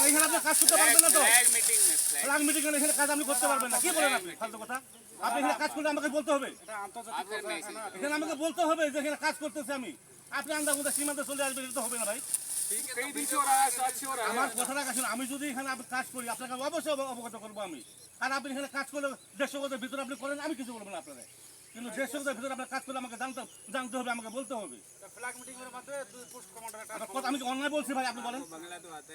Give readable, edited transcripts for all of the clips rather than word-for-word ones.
এখানে আপনি কাজ করতে পারবেন না তো? ফ্ল্যাগ মিটিং এখানে কাজ আপনি করতে পারবেন না। কি বলেন আপনি ফালতু কথা? আপনি এখানে কাজ করলে আমাকে বলতে হবে। এখানে আমাকে বলতে হবে যে এখানে কাজ করতেছি আমি। আপনি আন্দাজ সীমান্তে চলে আসবেন, এটা তো হবে না ভাই। আমার কথাটা আসুন, আমি যদি এখানে কাজ করি আপনাকে অবশ্যই অবগত করবো আমি। আর আপনি এখানে কাজ করলে 150 গজের ভিতরে আপনি করেন, আমি কিছু বলবো না আপনারা। কিন্তু 150 গজের ভিতরে আপনার কাজ করলে আমাকে জানতে হবে, আমাকে বলতে হবে। আমি কি অন্যায় বলছি ভাই? আপনি বলেন।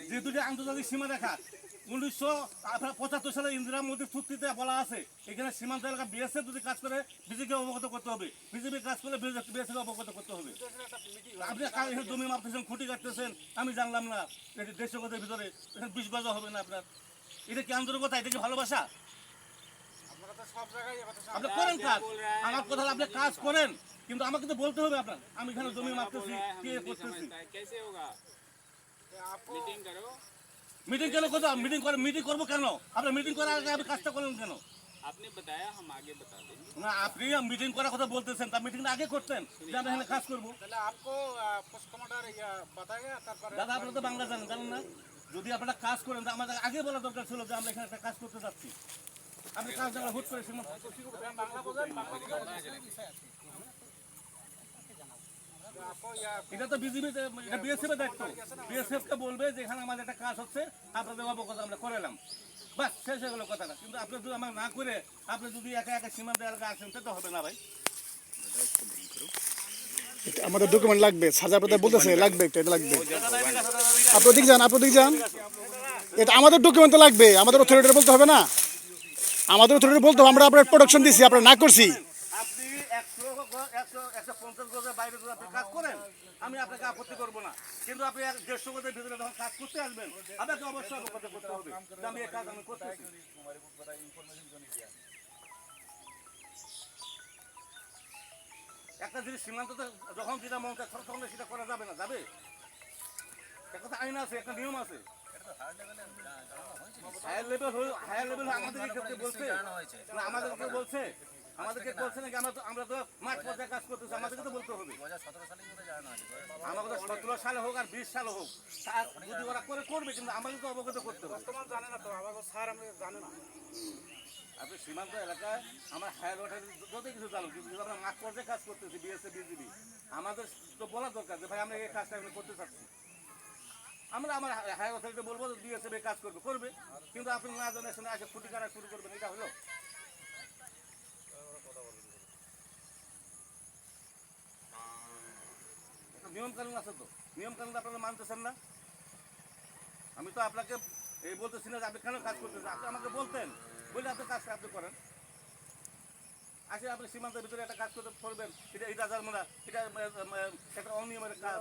যেহেতু যে আন্তর্জাতিক সীমা রেখা 1975 সালে ইন্দিরা মোদীর চুক্তিতে বলা আছে, এখানে সীমান্ত এলাকা বিএসএফ যদি কাজ করে বিজেপিকে অবগত করতে হবে, বিজেপি কাজ করলে বিএসএফ অবগত করতে হবে। আপনি এখানে জমি মাপতেছেন, খুঁটি কাটতেছেন, আমি জানলাম না। 150 গজের ভিতরে 20 গজ হবে না আপনার। এটা কি আন্তরিকতা? এটা কি ভালোবাসা? আপনি করেন কাজ, আমার কথা আপনি কাজ করেন, কিন্তু আমাকে তো বলতে হবে আপনার। আমি এখানে জমি মাপতেছি, কে করতেছি। মিটিং কেন করতে? মিটিং করবো কেন? আপনি মিটিং করার আগে আপনি কাজটা করলেন কেন? आपने बताया हम आगे बता देंगे না, আপনি মিটিং করার কথা বলতেছেন, তা মিটিংটা আগে করতেন যে আমরা এখানে কাজ করবো। দাদা আপনারা তো বাংলা জানেন না? যদি আপনারা কাজ করেন তা আমাদের আগে বলা দরকার ছিল যে আমরা এখানে একটা কাজ করতে যাচ্ছি। আপনি কাজ জায়গা হুট করে এটা তো বিজেপি, এটা বিএসএফ এর দায়িত্ব। বিএসএফ কে বলবে যে এখানে আমাদের একটা কাজ হচ্ছে, আপনাদের অবগত আমরা করালাম, বাস শেষ হয়ে গেল কথাটা। কিন্তু আপনি যদি আমার না করে আপনি যদি একা একা সীমান্ত এলাকা আসেন, তা তো হবে না ভাই। আমাদের ডকুমেন্ট লাগবে, সাজা প্রদায় বলতেছে লাগবে, এটা লাগবে। আপনি দিক যান, এটা আমাদের ডকুমেন্ট তো লাগবে, আমাদের অথরিটি বলতে হবে না? আমাদের অথরিটি বলতে হবে আমরা আপনার প্রোডাকশন দিছি, আপনারা না করছি। আপনি 150 গজের বাইরে যদি আপনি কাজ করেন, আমি আপনাকে আপত্তি করবো না। কিন্তু আপনি 150 গজের ভিতরে যখন কাজ করতে আসবেন, আপনাকে অবশ্যই অবগত করতে হবে যে আমি এই কাজ আমি করতেছি। একটা জিনিস সীমান্ততে যখন যেটা মন চায় তখন সেটা করা যাবে না, যাবে? একটা আইন আছে, একটা নিয়ম আছে। হায়ার লেভেল আমাদেরকে বলছে না, আমাদেরকে বলছে নাকি? আমরা তো মাঠ পর্যায়ে কাজ করতেছি, আমাদেরকে তো বলতে হবে। আমাদের 17 সালে হোক আর 20 সালে হোক, যদি ওরা করবে, কিন্তু আমাদের তো অবগত করতে হবে। আপনি সীমান্ত এলাকায় আমার হায়ার ওয়াটার যত কিছু জানুন, কিন্তু আমরা মাঠ পর্যায়ে কাজ করতেছি, বিএসএফ বিজিবি, আমাদের তো বলা দরকার যে ভাই আমরা এই কাজটা আমি করতে চাচ্ছি। আমরা আমার হায়ার অথরিটি বলবো বিএসএফ কাজ করবে, কিন্তু আপনি না জানেন শুনে আগে খুঁটি কাটা শুরু করবেন, এটা হলো? নিয়ম কানুন আছে তো, নিয়ম কানুন আপনারা মানতেছেন না। আমি তো আপনাকে এই বলতেছি না যে আপনি কেন কাজ করতেছেন, আপনি আমাকে বলতেন, বলে আপনি কাজটা আপনি করেন। আসে আপনি সীমান্তের ভিতরে একটা কাজ করতে করবেন, এটা জানবো এটা একটা অনিয়মের কাজ।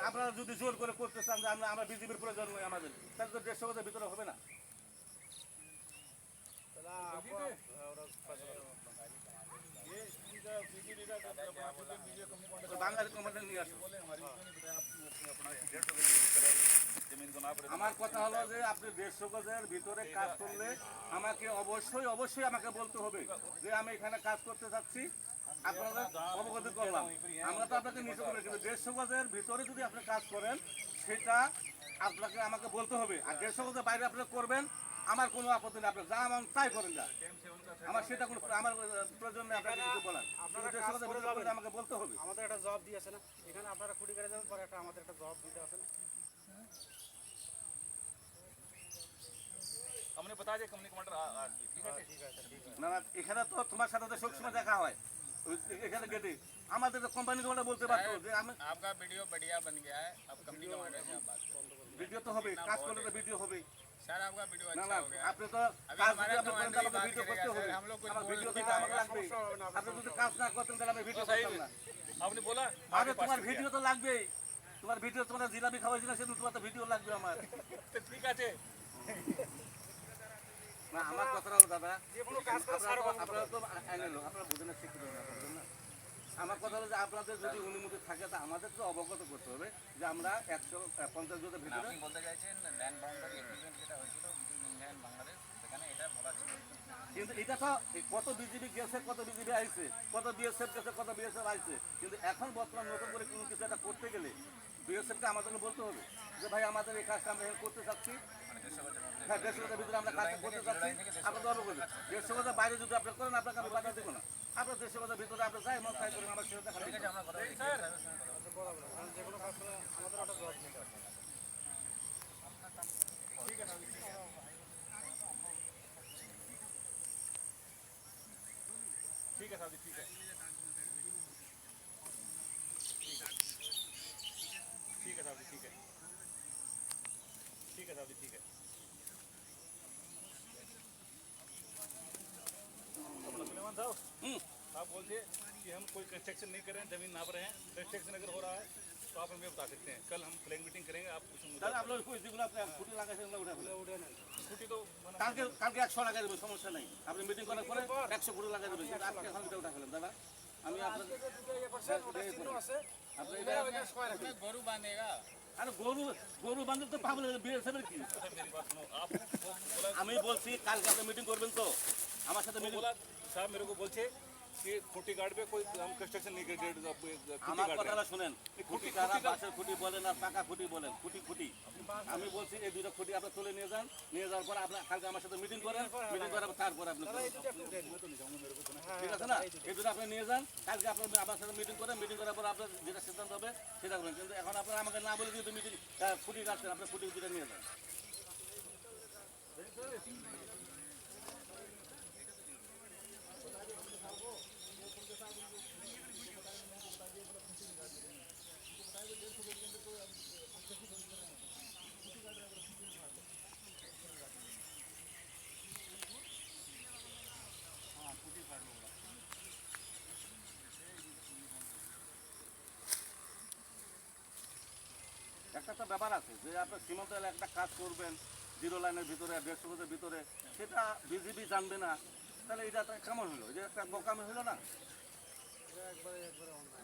আপনারা যদি জোর করে করতে চান যে আমরা বিজেপির প্রয়োজন নয় আমাদের, তাহলে তো 150 গজের ভিতরে হবে না। বাঙালি কমান্ডার নিয়ে আসুন। আমার কথা হলো যে আপনি 150 গজের ভিতরে কাজ করলে আমাকে অবশ্যই আমাকে বলতে হবে যে আমি এখানে কাজ করতে চাচ্ছি, আপনারা অবগত করলাম। আমরা তো আপনাকে নিষেধ করি, কিন্তু 150 গজের ভিতরে যদি আপনি কাজ করেন সেটা আপনাকে আমাকে বলতে হবে। আর 150 গজের বাইরে আপনি করবেন, আমার কোনো আপত্তি নেই, আপনি যা মান তাই করেন না, আমার সেটা কোনো আমার প্রয়োজন নেই আপনাকে কিছু বলার। আমাকে বলতে হবে। আমাদের একটা জব দিয়ে আছে না, এখানে আপনারা খুঁটি করে যাবেন, পরে আমাদের একটা জব দিতে আছে না। हमने बता दिया कंपनी कमांडर ठीक है না না, এখানে তো তোমার সাথে তো সবসময় দেখা হয়, এখানে গেটে আমাদের তো কোম্পানি তোমাদের বলতে পারতো যে আমি आपका वीडियो बढ़िया बन गया है, अब कंपनी कमांडर से आप बात करें। ভিডিও তো হবে, কাজ করলে তো ভিডিও হবে। सर आपका वीडियो না अच्छा না, हो गया। আপনি তো কাজ যদি আপনি করেন তাহলে আমাকে ভিডিও করতে হবে, हम लोग कुछ আমার बोल ভিডিও नहीं দিতে আমাকে লাগবে। আপনি যদি কাজ না করতেন তাহলে আমি ভিডিও করতাম না। आपने बोला আরে তোমার ভিডিও তো লাগবেই, তোমার ভিডিও, তোমার জিলাপি খাওয়াইছিল সেদিন, তোমার তো ভিডিও লাগবে আমার। तो ठीक है না, আমার কথা হলো দাদা, যে কোনো কাজ করে আপনারা তো আইনে লোক, আপনারা বুঝেন না, শিক্ষিত না। আমার কথা হলো যে আপনাদের যদি অনুমতি থাকে তা আমাদের তো অবগত করতে হবে যে আমরা 150 গজের ভিতরে। আপনি বলতে চাইছেন ল্যান্ড বাউন্ডারি এগ্রিমেন্ট যেটা হয়েছিল বিটুইন ইন্ডিয়া এন্ড বাংলাদেশ, সেখানে এটা বলা ছিল। কিন্তু এটা তো কত বিজেপি গেছে, কত বিজেপি আইছে, কত বিএসএফ গেছে, কত বিএসএফ আইছে, কিন্তু এখন বর্তমান নতুন করে কোনো কিছু একটা করতে গেলে বিএসএফকে আমাদেরকে বলতে হবে যে ভাই আমাদের এই কাজটা আমরা করতে চাচ্ছি, হ্যাঁ 150 গজের ভিতরে আমরা কাজটা করতে চাচ্ছি, আপনাদের অবগত 150 গজের বাইরে যদি আপনার করেন আপনাকে আমি বাধা দেবো না। আপনার 150 গজের ভিতরে আমরা যাই মন তাই করেন, আমার সেটা দেখা ঠিক আছে, আমরা কথা বলি। বরাবর কারণ যে কোনো কাজ করে আমাদের একটা জবাব দিতে হবে। ঠিক আছে আপনি ঠিক আছে ठीक है साहब जी, ठीक है ठीक है साहब जी, ठीक है। सुलेमान साहब, आप बोलते कि हम कोई कंस्ट्रक्शन नहीं कर रहे हैं, जमीन नाप रहे हैं, कंस्ट्रक्शन अगर हो रहा है तो आप हमें बता सकते हैं। कल हम फ्लैग मीटिंग करेंगे, आप कुछ आप लोग कुछ दिनों अपने छुट्टी लगा से उठा छुट्टी तो কালকে 100 লাগাই দেবেন, সমস্যা নাই। আপনি মিটিং করার পরে 100 কোটি লাগাই দেবেন, কিন্তু আজকে এখন উঠা ফেলেন দাদা। আমি আপনাকে গরু বাঁধেগা আরে গরু বান্ধব তো পাবো বিএসএফের কি? আমি বলছি কালকে আপনি মিটিং করবেন তো আমার সাথে মিটিং। साहब मेरे को बोलते कि खूंटी गार्ड पे कोई हम कंस्ट्रक्शन नहीं कर আমার কথাটা শুনেন, খুঁটি কারা বাঁশের খুঁটি বলেন আর পাকা খুঁটি বলেন, খুঁটি আমি বলছি এই দুটো খুঁটি আপনি তুলে নিয়ে যান, নিয়ে যাওয়ার পর আপনি কালকে আমার সাথে মিটিং করেন, মিটিং করার পর তারপরে আপনি ঠিক আছে না, এই দুটো আপনি নিয়ে যান, কালকে আপনি আমার সাথে মিটিং করেন, মিটিং করার পর আপনার যেটা সিদ্ধান্ত হবে সেটা করবেন। কিন্তু এখন আপনারা আমাকে না বলে যেহেতু মিটিং খুঁটি কাটছেন, আপনার খুঁটি দুটো নিয়ে যান। একটা তো ব্যাপার আছে যে আপনার সীমান্ত এলাকায় একটা কাজ করবেন 0 লাইনের ভিতরে 150 গজের ভিতরে, সেটা বিজিবি জানবে না, তাহলে এটা তো কেমন হলো? এটা একটা বোকামি হলো না? একবারে অন্যায়।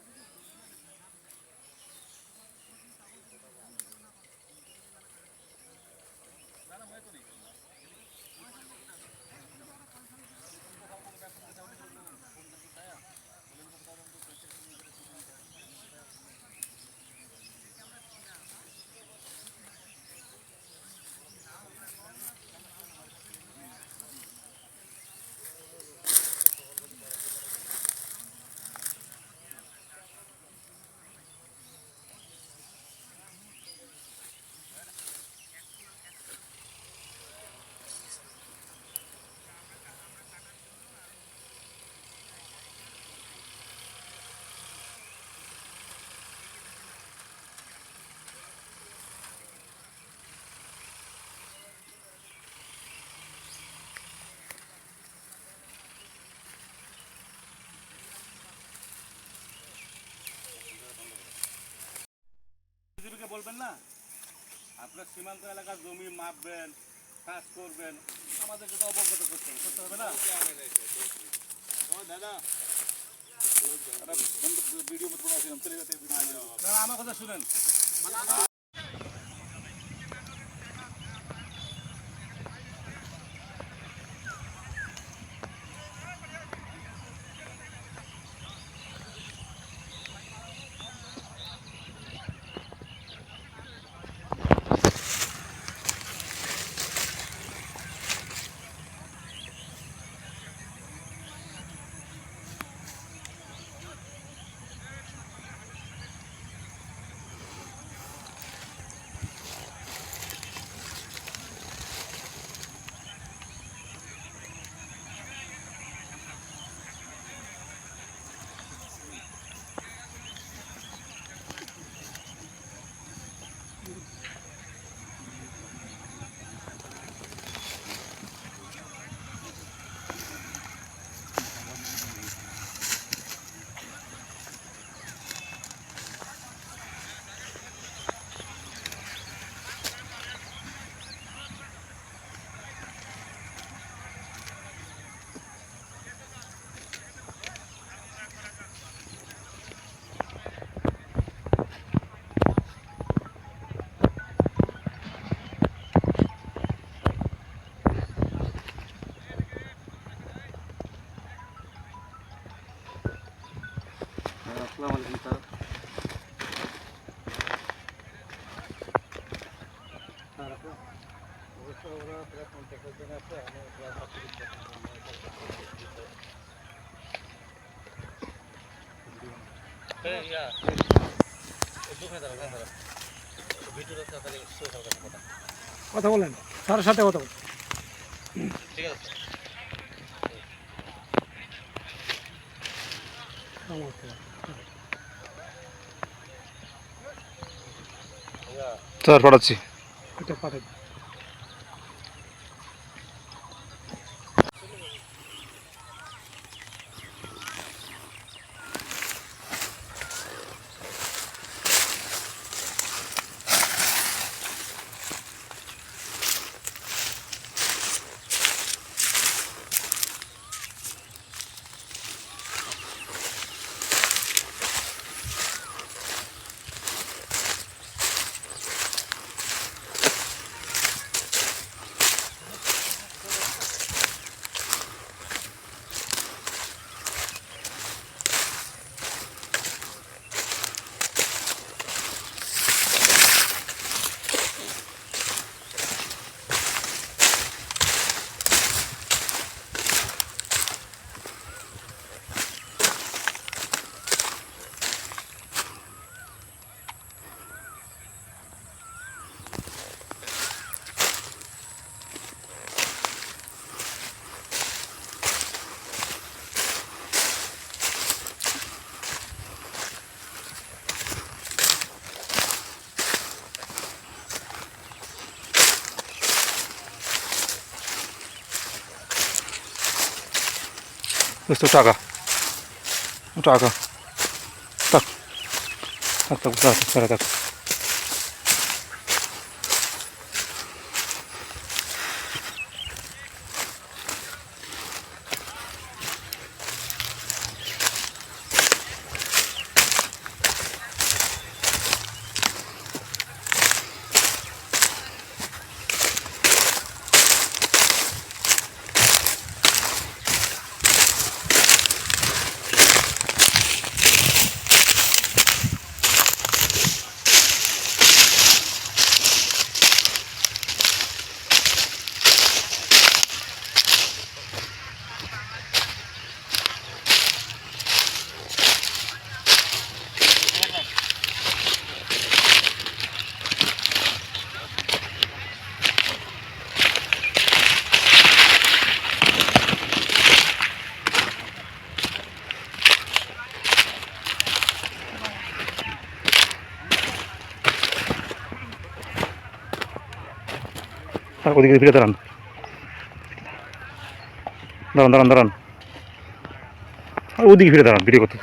বিজিবিকে বলবেন না আপনার সীমান্ত এলাকার জমি মাপবেন, কাজ করবেন, আমাদেরকে তো অবগত করতে হবে না দাদা। वीडियो मत बनाओ, हम चले जाते हैं। আমার কথা শুনেন, কথা বলেন, স্যারের সাথে কথা বলেন। স্যার পাঠাচ্ছি। এটা পাঠাই। Questo টাকা টাকা tak tak tak tak tak tak ওদিকে ফিরে দাঁড়ান দাঁড়ান দাঁড়ান দাঁড়ান ওদিকে ফিরে দাঁড়ান ভিডিও করতে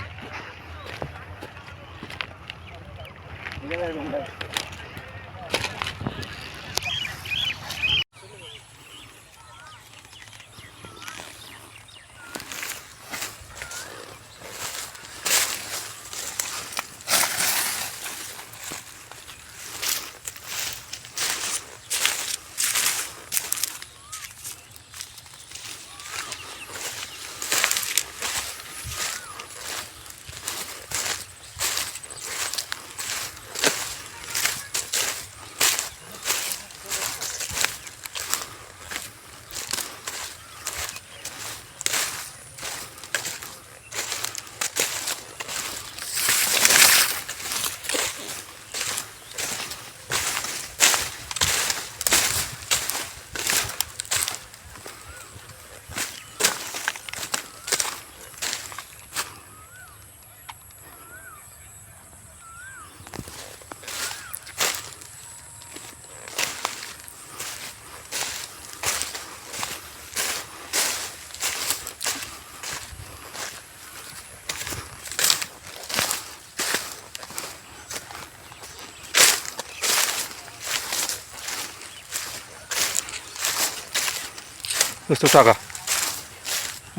Questo টাকা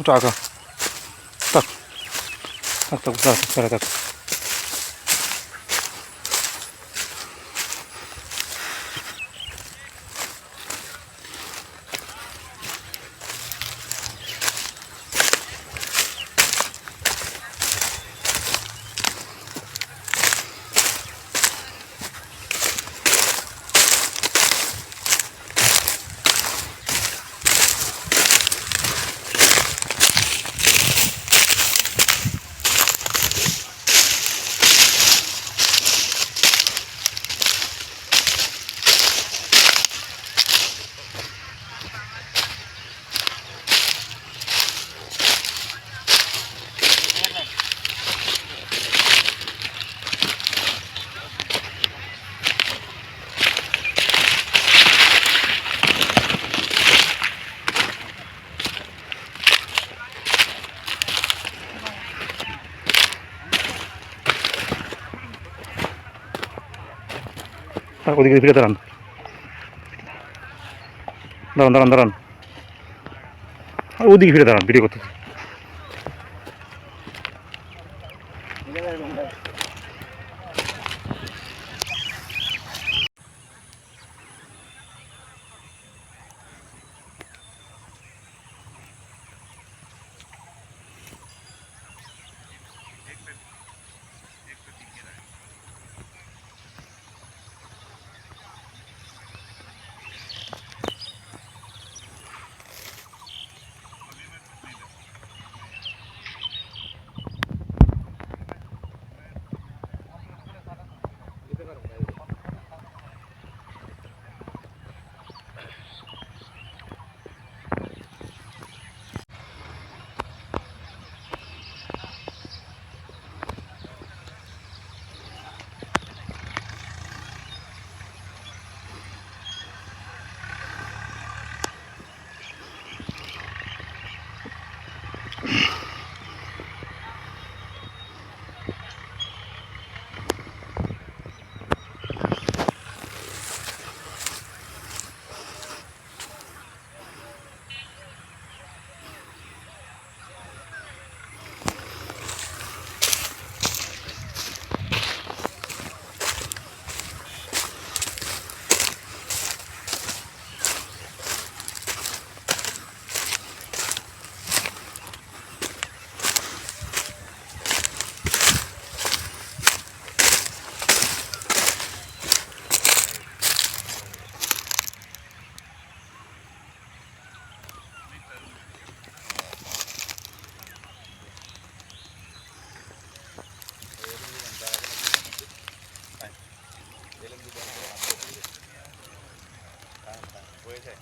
টাকা tak tak tak tak tak tak ওদিকে ফিরে দাঁড়ান, দাঁড়ান দাঁড়ান দাঁড়ান, আর ওদিকে ফিরে দাঁড়ান, ভিডিও করতে। হয়েছে